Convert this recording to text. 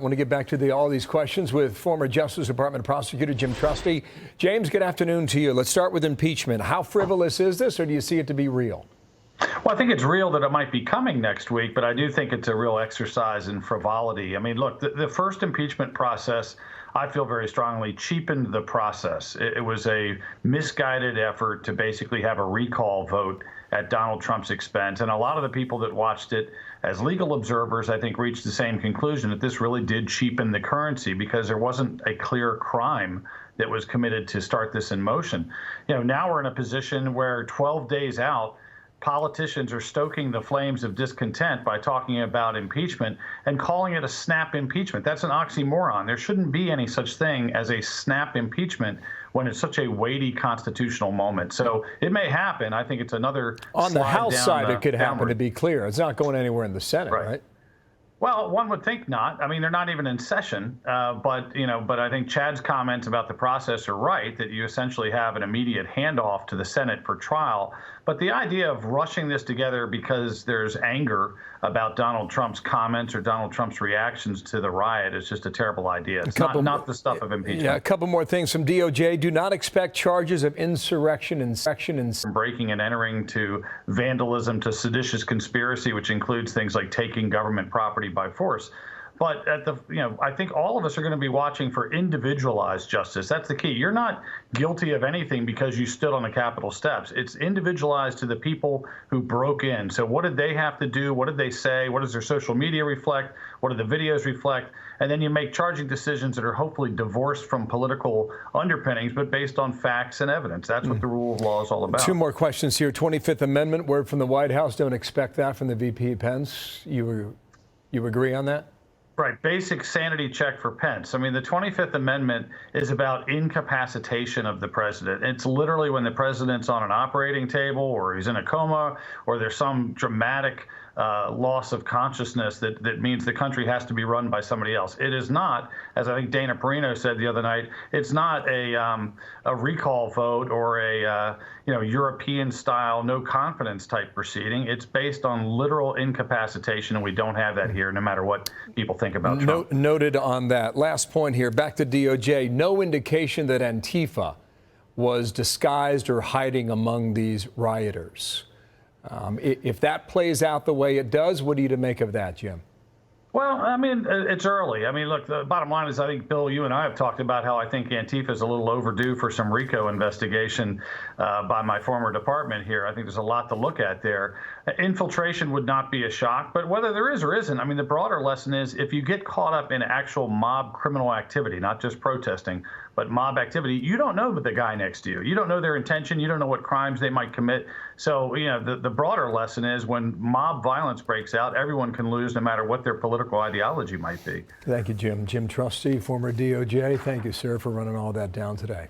I want to get back to all these questions with former Justice Department prosecutor Jim Trusty. James, good afternoon to you. Let's start with impeachment. How frivolous is this, or do you see it to be real? Well, I think it's real that it might be coming next week, but I do think it's a real exercise in frivolity. I mean, look, the first impeachment process, I feel very strongly, cheapened the process. It was a misguided effort to basically have a recall vote at Donald Trump's expense. And a lot of the people that watched it as legal observers, I think, reached the same conclusion that this really did cheapen the currency because there wasn't a clear crime that was committed to start this in motion. You know, now we're in a position where 12 days out, politicians are stoking the flames of discontent by talking about impeachment and calling it a snap impeachment. That's an oxymoron. There shouldn't be any such thing as a snap impeachment when it's such a weighty constitutional moment. So it may happen. I think it's another on the House side. It could happen, downward. to be clear. It's not going anywhere in the Senate, right? Well, one would think not. I mean, they're not even in session. But I think Chad's comments about the process are right, that you essentially have an immediate handoff to the Senate for trial. But the idea of rushing this together because there's anger about Donald Trump's comments or Donald Trump's reactions to the riot is just a terrible idea. It's not the stuff of impeachment. Yeah, a couple more things from DOJ. Do not expect charges of insurrection and from breaking and entering to vandalism to seditious conspiracy, which includes things like taking government property by force. But I think all of us are going to be watching for individualized justice. That's the key. You're not guilty of anything because you stood on the Capitol steps. It's individualized to the people who broke in. So what did they have to do? What did they say? What does their social media reflect? What do the videos reflect? And then you make charging decisions that are hopefully divorced from political underpinnings, but based on facts and evidence. That's what the rule of law is all about. Two more questions here. 25th Amendment, word from the White House. Don't expect that from the VP Pence. You agree on that? Right. Basic sanity check for Pence. I mean, the 25th Amendment is about incapacitation of the president. It's literally when the president's on an operating table or he's in a coma or there's some dramatic loss of consciousness that means the country has to be run by somebody else. It is not, as I think Dana Perino said the other night, it's not a recall vote or a European-style no confidence type proceeding. It's based on literal incapacitation, and we don't have that here, no matter what people think about Trump. Noted on that. Last point here, back to DOJ. No indication that Antifa was disguised or hiding among these rioters. If that plays out the way it does, what are you to make of that, Jim? Well, I mean, it's early. I mean, look, the bottom line is I think, Bill, you and I have talked about how I think Antifa is a little overdue for some RICO investigation by my former department here. I think there's a lot to look at there. Infiltration would not be a shock, but whether there is or isn't, I mean, the broader lesson is if you get caught up in actual mob criminal activity, not just protesting, but mob activity, you don't know the guy next to you. You don't know their intention. You don't know what crimes they might commit. So, the broader lesson is when mob violence breaks out, everyone can lose no matter what their political ideology might be. Thank you, Jim. Jim Trusty, former DOJ. Thank you, sir, for running all that down today.